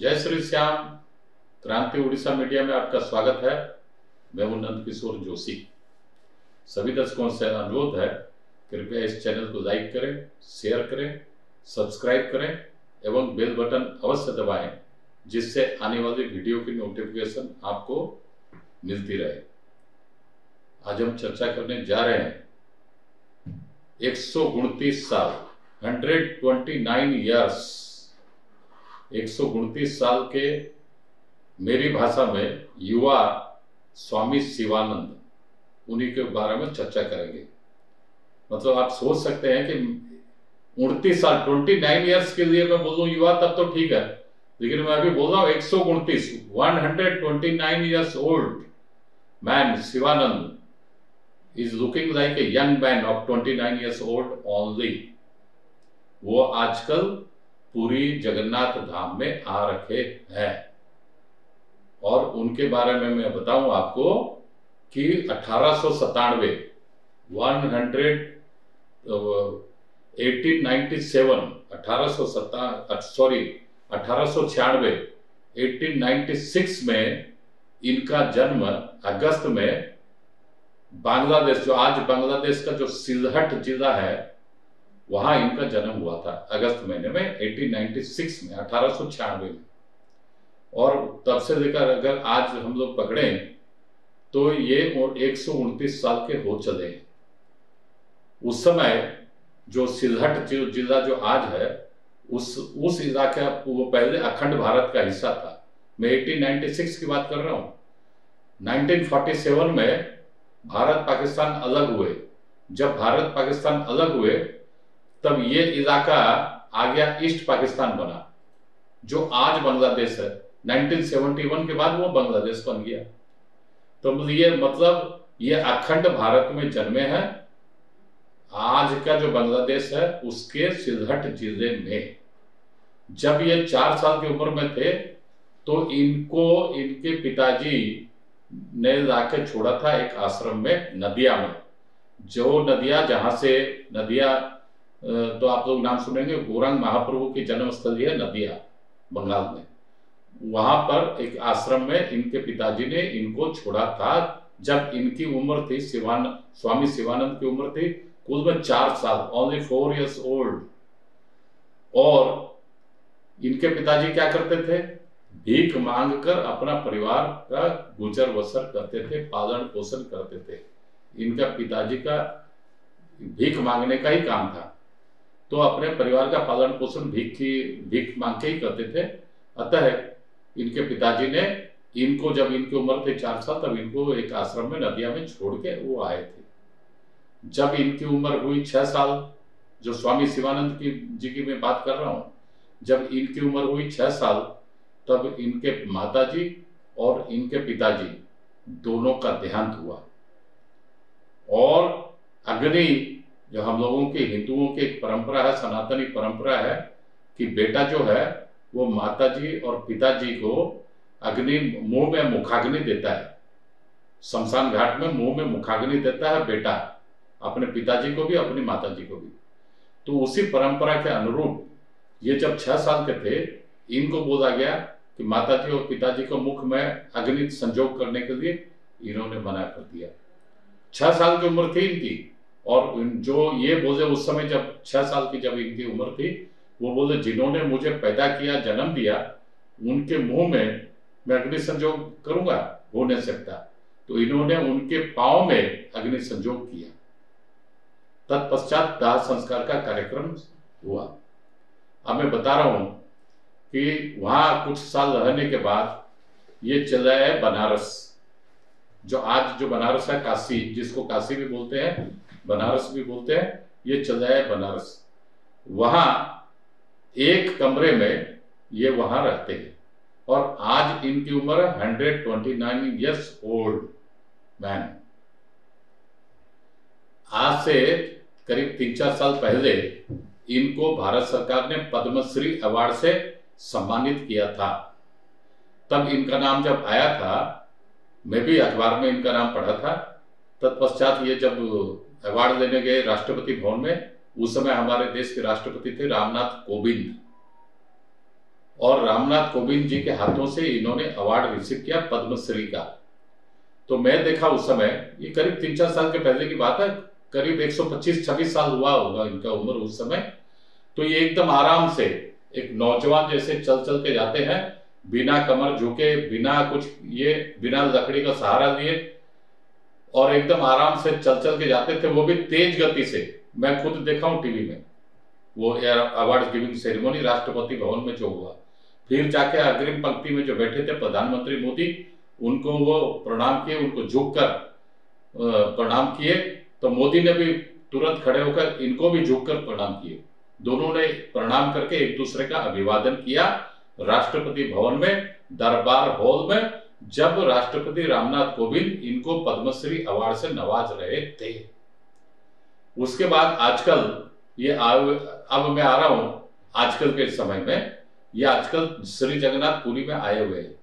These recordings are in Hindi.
जय श्री श्याम। क्रांति उड़ीसा मीडिया में आपका स्वागत है। मैं हूं नंद किशोर जोशी। सभी दर्शकों से अनुरोध है, कृपया इस चैनल को लाइक करें, शेयर करें, सब्सक्राइब करें एवं बेल बटन अवश्य दबाएं, जिससे आने वाली वीडियो की नोटिफिकेशन आपको मिलती रहे। आज हम चर्चा करने जा रहे हैं 129 साल 129 ईयर्स 129 साल के मेरी भाषा में युवा स्वामी शिवानंद, उन्हीं के बारे में चर्चा करेंगे। मतलब आप सोच सकते हैं कि 29 साल 29 ईयर्स के लिए मैं बोलूं युवा तब तो ठीक है, लेकिन मैं अभी बोल रहा हूं 129 years old man Shivanand is looking like a young man of 29 years old only। वो आजकल पूरी जगन्नाथ धाम में आ रखे हैं और उनके बारे में मैं बताऊं आपको कि 1897 1896 में इनका जन्म अगस्त में बांग्लादेश, जो आज बांग्लादेश का जो सिलहट जिला है, वहां इनका जन्म हुआ था अगस्त महीने में 1896 में। और तब से लेकर अगर आज हम लोग पकड़ें तो ये 129 साल के हो चले हैं। उस समय जो सिलहट जिला जो आज है, उस इलाके, वो पहले अखंड भारत का हिस्सा था। मैं 1896 की बात कर रहा हूं। 1947 में भारत पाकिस्तान अलग हुए। जब भारत पाकिस्तान अलग हुए तब ये इलाका आ गया ईस्ट पाकिस्तान बना, जो आज बांग्लादेश है। 1971 के बाद वो बांग्लादेश बन गया। तो ये मतलब ये अखंड भारत में जन्मे हैं। आज का जो बांग्लादेश है उसके सिलहट जिले में जब ये 4 साल की उम्र में थे तो इनको इनके पिताजी ने लाके छोड़ा था एक आश्रम में, नदिया में। जो नदिया, जहां से नदिया तो आप लोग नाम सुनेंगे, गौरांग महाप्रभु की जन्मस्थली है नदिया, बंगाल में। वहां पर एक आश्रम में इनके पिताजी ने इनको छोड़ा था जब इनकी उम्र थी, स्वामी शिवानंद की उम्र थी कुल में 4 साल, ओनली 4 इयर्स ओल्ड। और इनके पिताजी क्या करते थे? भीख मांगकर अपना परिवार का गुजर बसर करते थे, पालन पोषण करते थे। इनका पिताजी का भीख मांगने का ही काम था, तो अपने परिवार का पालन पोषण भीख मांग के ही करते थे। अतः इनके पिताजी ने इनको, जब इनकी उम्र थी 4 साल, तब इनको एक आश्रम में नदिया में छोड़ के वो आए थे। जब इनकी उम्र हुई 6 साल, जो स्वामी शिवानंद जी की मैं बात कर रहा हूं, जब इनकी उम्र हुई 6 साल तब इनके माताजी और इनके पिताजी दोनों का देहांत हुआ। और अग्नि, जो हम लोगों की हिंदुओं की एक परंपरा है, सनातनी परंपरा है कि बेटा जो है वो माताजी और पिताजी को अग्नि, मुंह में मुखाग्नि देता है। शमशान घाट में मुंह में मुखाग्नि देता है बेटा, अपने पिताजी को भी, अपनी माताजी को भी। तो उसी परंपरा के अनुरूप ये जब 6 साल के थे, इनको बोला गया कि माताजी और पिताजी को मुख में अग्नि संजोग करने के लिए इन्होंने मना कर दिया। 6 साल की उम्र थी इनकी। और जो ये बोले उस समय, जब 6 साल की जब इनकी उम्र थी, वो बोले जिन्होंने मुझे पैदा किया, जन्म दिया, उनके मुंह में मैं अग्नि संजोग करूंगा, हो नहीं सकता। तो इन्होंने उनके पांव में अग्नि संजोग किया। तत्पश्चात दाह संस्कार का कार्यक्रम हुआ। अब मैं बता रहा हूं कि वहां कुछ साल रहने के बाद ये चला है बनारस, जो आज जो बनारस है, काशी, जिसको काशी भी बोलते हैं, बनारस भी बोलते हैं, ये चला है बनारस। वहां एक कमरे में ये वहां रहते हैं और आज इनकी उम्र 129 इयर्स ओल्ड मैन। आज से करीब 3-4 साल पहले इनको भारत सरकार ने पद्मश्री अवार्ड से सम्मानित किया था। तब इनका नाम जब आया था, मैं भी अखबार में इनका नाम पढ़ा था। तत्पश्चात ये जब अवार्ड लेने गए राष्ट्रपति भवन में, उस समय हमारे देश के राष्ट्रपति थे रामनाथ कोविंद। और रामनाथ कोविंद जी के हाथों से इन्होंने अवार्ड रिसीव किया पद्मश्री का। तो मैं देखा उस समय, ये करीब 3-4 साल के पहले की बात है, करीब 125-26 साल हुआ होगा इनका उम्र उस समय। तो ये एकदम आराम से एक नौजवान जैसे चल चल के जाते हैं, बिना कमर झुके, बिना कुछ ये, बिना लकड़ी का सहारा लिए, और एकदम आराम से चल चल के जाते थे, वो भी तेज गति से। मैं खुद देखा हूं टीवी में वो award giving ceremony Rashtrapati Bhavan में जो हुआ। फिर जाके अग्रिम पंक्ति में जो बैठे थे प्रधानमंत्री मोदी, उनको वो प्रणाम किए, उनको झुककर प्रणाम किए। तो मोदी ने भी तुरंत खड़े होकर इनको भी झुककर प्रणाम किए। दोनों ने प्रणाम करके एक दूसरे का अभिवादन किया राष्ट्रपति भवन में, दरबार हॉल में, जब राष्ट्रपति रामनाथ कोविंद इनको पद्मश्री अवार्ड से नवाज रहे थे। उसके बाद आजकल ये अब मैं आ रहा हूं आजकल के समय में, ये आजकल श्री जगन्नाथपुरी में आए हुए हैं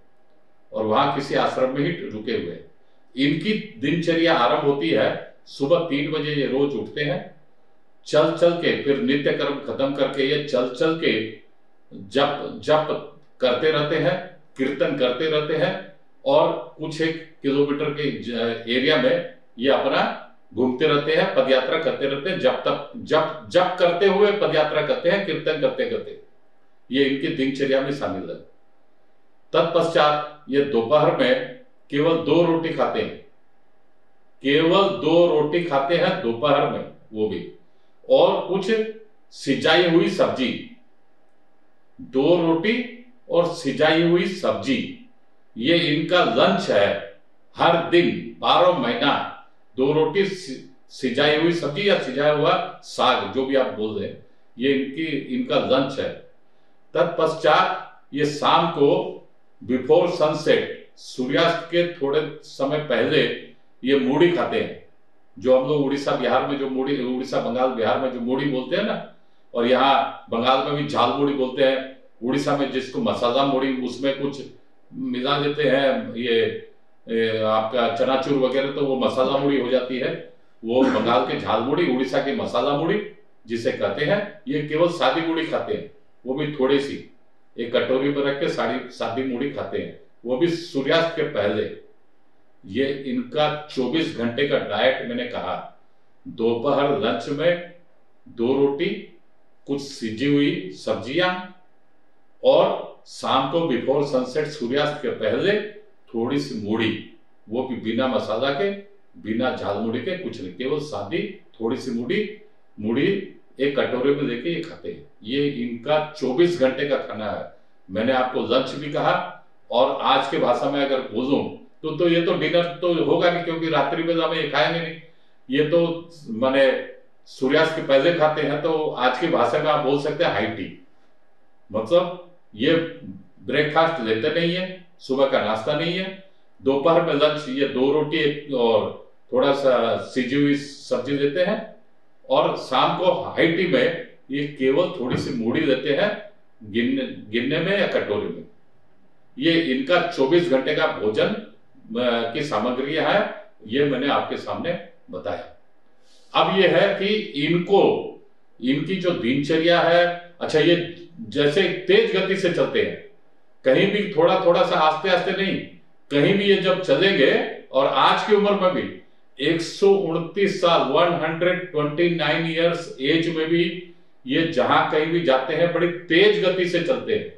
और वहां किसी आश्रम में ही रुके हुए हैं। इनकी दिनचर्या आरंभ होती है सुबह 3 बजे। ये रोज उठते हैं, चल चल के, फिर नित्य कर्म खत्म करके ये चल चल के जप जप करते रहते हैं, कीर्तन करते रहते हैं, और कुछ 1 किलोमीटर के एरिया में ये अपना घूमते रहते हैं, पदयात्रा करते रहते हैं, जप करते हुए पदयात्रा करते हैं, कीर्तन करते करते। ये इनकी दिनचर्या में शामिल है। तत्पश्चात ये दोपहर में केवल 2 रोटी खाते हैं, केवल 2 रोटी खाते हैं दोपहर में, वो भी, और कुछ सिजाई हुई सब्जी। 2 रोटी और सिजाई हुई सब्जी, ये इनका लंच है हर दिन 12 महीना। 2 रोटी, सिजाई हुई सब्जी या सिजाया हुआ साग, जो भी आप बोल रहे हैं, ये इनका लंच है। तत्पश्चात ये शाम को बिफोर सनसेट, सूर्यास्त के थोड़े समय पहले, ये मूढ़ी खाते हैं। जो हम लोग उड़ीसा बिहार में जो मूढ़ी, उड़ीसा बंगाल बिहार में जो मूढ़ी बोलते हैं ना, और यहाँ बंगाल में भी झाल मूढ़ी बोलते हैं, उड़ीसा में जिसको मसाला मूढ़ी, उसमें कुछ मिला देते हैं ये आपका चनाचूर वगैरह, तो वो मसाला मूढ़ी हो जाती है। वो बंगाल के झाल मूढ़ी, उड़ीसा की मसाला मूढ़ी जिसे कहते हैं। ये केवल सादी मूढ़ी खाते हैं, वो भी थोड़ी सी, एक कटोरी पर रख के सादी मूढ़ी खाते हैं, वो भी सूर्यास्त के पहले। ये इनका 24 घंटे का डाइट। मैंने कहा दोपहर लंच में 2 रोटी, कुछ सिजी हुई सब्जियां, और शाम को बिफोर सनसेट, सूर्यास्त के पहले थोड़ी सी मूढ़ी, वो भी बिना मसाला के, बिना झाल मूढ़ी के, कुछ नहीं, केवल सादी थोड़ी सी मूढ़ी एक कटोरे में लेके ये खाते हैं। ये इनका 24 घंटे का खाना है। मैंने आपको लंच भी कहा, और आज के भाषा में अगर बोलूं तो ये तो डिनर तो होगा नहीं, क्योंकि रात्रि बेला में ये खाएंगे नहीं। ये तो माने सूर्यास्त के पहले खाते हैं, तो आज की भाषा में आप बोल सकते हैं हाई टी। मतलब ये ब्रेकफास्ट लेते नहीं है, सुबह का नाश्ता नहीं है, दोपहर में लंच ये 2 रोटी और थोड़ा सा सिजी हुई सब्जी लेते हैं, और शाम को हाई टी में ये केवल थोड़ी सी मूढ़ी लेते हैं, गिनने में या कटोरी में। ये इनका 24 घंटे का भोजन की सामग्री है, ये मैंने आपके सामने बताया। अब ये है कि इनकी जो दिनचर्या है, अच्छा, ये जैसे तेज गति से चलते हैं, कहीं भी थोड़ा थोड़ा सा आस्ते आस्ते नहीं, कहीं भी ये जब चलेंगे, और आज की उम्र में भी 129 साल 129 ईयर्स एज में भी ये जहां कहीं भी जाते हैं बड़ी तेज गति से चलते हैं।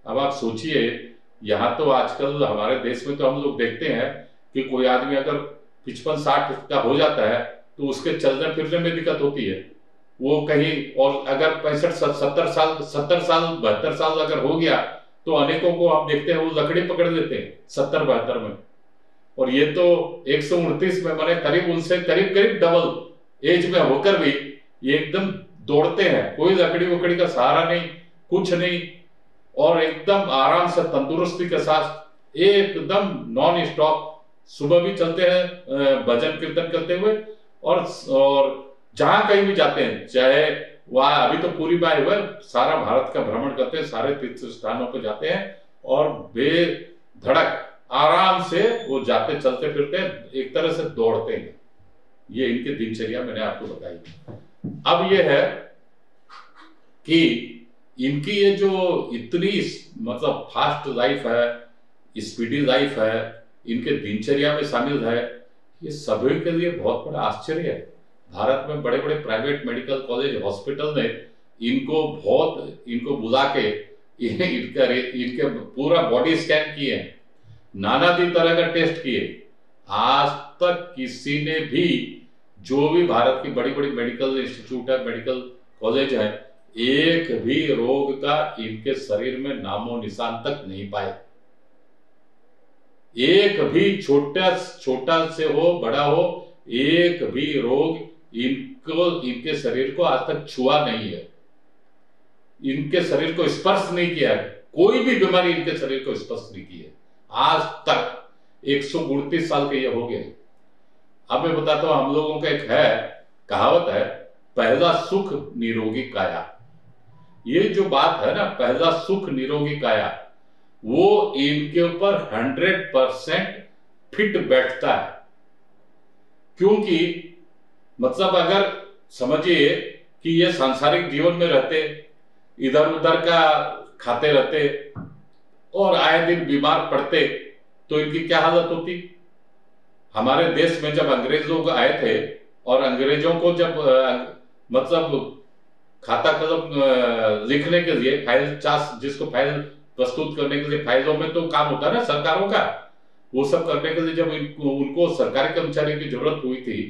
अब आप सोचिए, यहाँ तो आजकल हमारे देश में तो हम लोग देखते हैं कि कोई आदमी अगर 55-60 का हो जाता है तो उसके चलने फिरने में दिक्कत होती है, वो कहीं, और अगर 65-70 साल 72 साल अगर हो गया तो अनेकों को आप देखते हैं वो लकड़ी पकड़ लेते हैं 70-72 में, और ये तो 129 में, मैंने करीब उनसे करीब डबल एज में होकर भी ये एकदम दौड़ते हैं, कोई लकड़ी वकड़ी का सहारा नहीं, कुछ नहीं, और एकदम आराम से तंदुरुस्ती के साथ एकदम नॉन स्टॉप सुबह भी चलते हैं भजन कीर्तन करते हुए, और जहां कहीं भी जाते हैं, चाहे वहां अभी तो पूरी बाय हुआ, सारा भारत का भ्रमण करते हैं, सारे तीर्थ स्थानों पर जाते हैं, और बेधड़क आराम से वो जाते चलते फिरते हैं, एक तरह से दौड़ते हैं। ये इनकी दिनचर्या मैंने आपको बताई। अब ये है कि इनकी ये जो इतनी मतलब फास्ट लाइफ है, स्पीडी लाइफ है, इनके दिनचर्या में शामिल है, ये सभी के लिए बहुत बड़ा आश्चर्य है। भारत में बड़े बड़े प्राइवेट मेडिकल कॉलेज हॉस्पिटल ने इनको बुला के इनके पूरा बॉडी स्कैन किए, नाना तरह का टेस्ट किए। आज तक किसी ने भी, जो भी भारत की बड़ी बड़ी मेडिकल इंस्टीट्यूट है, मेडिकल कॉलेज है, एक भी रोग का इनके शरीर में नामो निशान तक नहीं पाए। एक भी छोटा से हो बड़ा हो, एक भी रोग इनके शरीर को आज तक छुआ नहीं है, इनके शरीर को स्पर्श नहीं किया है। कोई भी बीमारी इनके शरीर को स्पर्श नहीं की है आज तक। 139 साल के ये हो गए। अब मैं बताता हूं, हम लोगों का एक है कहावत है, पहला सुख निरोगी काया। ये जो बात है ना, पहला सुख निरोगी काया, वो इनके ऊपर 100% फिट बैठता है। क्योंकि मतलब अगर समझिए कि ये सांसारिक जीवन में रहते, इधर उधर का खाते रहते और आए दिन बीमार पड़ते, तो इनकी क्या हालत होती। हमारे देश में जब अंग्रेज लोग आए थे और अंग्रेजों को जब मतलब खाता कलम लिखने के लिए फाइल चार्ज, जिसको फाइल प्रस्तुत करने के लिए फाइलों में तो काम होता है ना सरकारों का, वो सब करने के लिए जब उनको सरकारी कर्मचारी की जरूरत हुई थी,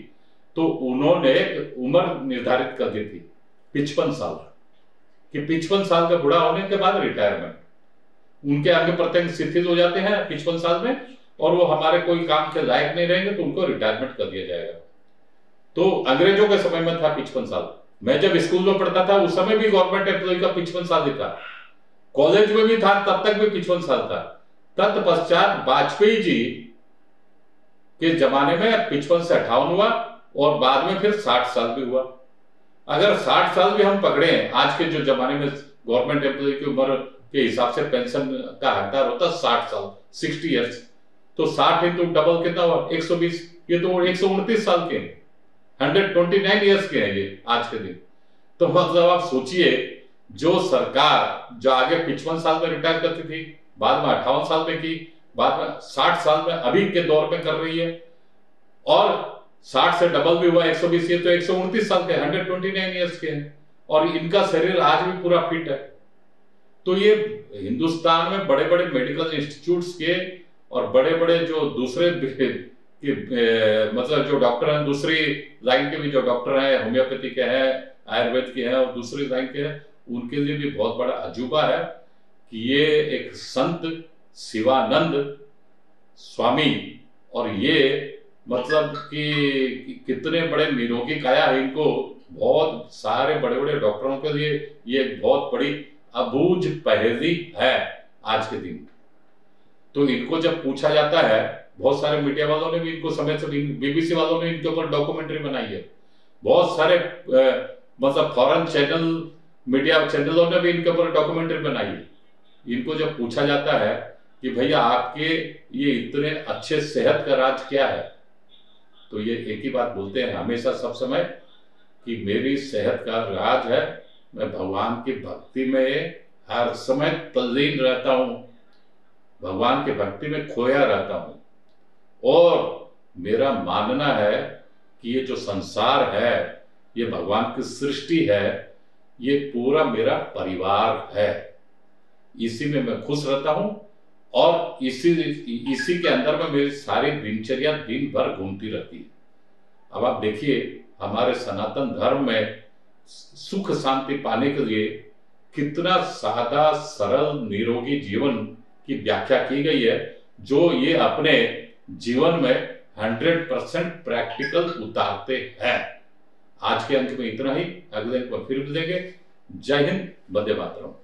तो उन्होंने एक उम्र निर्धारित कर दी थी 55 साल कि 55 साल का बूढ़ा होने के बाद रिटायरमेंट। उनके अंग प्रत्यंग शिथिल हो जाते हैं 55 साल में, और वो हमारे कोई काम के लायक नहीं रहेंगे, तो उनको रिटायरमेंट कर दिया जाएगा। तो अंग्रेजों के समय में था 55 साल। मैं जब स्कूल में पढ़ता था उस समय भी गवर्नमेंट एम्प्लॉय का 55 साल ही था, कॉलेज में भी था तब तक भी 55 साल था। तत्पश्चात वाजपेयी जी के जमाने में 55 से 58 हुआ, और बाद में फिर 60 साल भी हुआ। अगर 60 साल भी हम पकड़े, आज के जो जमाने में गवर्नमेंट एम्प्लॉय की उम्र के हिसाब से पेंशन का हकदार होता 60 साल, 60 ईयर्स, तो 60 इंटू डबल कितना हुआ 120, ये तो 129 साल के, 129 ईयर्स के हैं ये आज के दिन। तो मतलब आप सोचिए, जो सरकार जो आगे 55 साल में रिटायर करती थी, बाद में 58 साल में की, बाद में 60 साल में अभी के दौर में कर रही है, और 60 से डबल भी हुआ 120, ये तो 129 साल के, 129 ईयर्स के हैं, और इनका शरीर आज भी पूरा फिट है। तो ये हिंदुस्तान में बड़े बड़े मेडिकल इंस्टीट्यूट्स के और बड़े बड़े जो दूसरे मतलब जो डॉक्टर हैं, दूसरी लाइन के भी जो डॉक्टर हैं, होम्योपैथी के हैं, आयुर्वेद के हैं और दूसरी लाइन के हैं, उनके लिए भी बहुत बड़ा अजूबा है कि ये एक संत शिवानंद स्वामी, और ये मतलब कि कितने बड़े निरोगी काया है इनको। बहुत सारे बड़े बड़े डॉक्टरों के लिए ये बहुत बड़ी अबूझ पहेली है आज के दिन। तो इनको जब पूछा जाता है, बहुत सारे मीडिया वालों ने भी इनको समय से, बीबीसी वालों ने इनके ऊपर डॉक्यूमेंट्री बनाई है, बहुत सारे मतलब फॉरेन चैनल, मीडिया चैनलों ने भी इनके ऊपर डॉक्यूमेंट्री बनाई है। इनको जब पूछा जाता है कि भैया आपके ये इतने अच्छे सेहत का राज क्या है, तो ये एक ही बात बोलते हैं हमेशा सब समय कि मेरी सेहत का राज है, मैं भगवान की भक्ति में हर समय तल्लीन रहता हूं, भगवान की भक्ति में खोया रहता हूं, और मेरा मानना है कि ये जो संसार है, ये भगवान की सृष्टि है, ये पूरा मेरा परिवार है, इसी में मैं खुश रहता हूं, और इसी के अंदर में मेरी सारी दिनचर्या दिन भर घूमती रहती है। अब आप देखिए, हमारे सनातन धर्म में सुख शांति पाने के लिए कितना सादा सरल निरोगी जीवन की व्याख्या की गई है, जो ये अपने जीवन में 100% प्रैक्टिकल उतारते हैं। आज के अंक में इतना ही, अगले अंक में फिर मिलेंगे। जय हिंद, वंदे मातरम।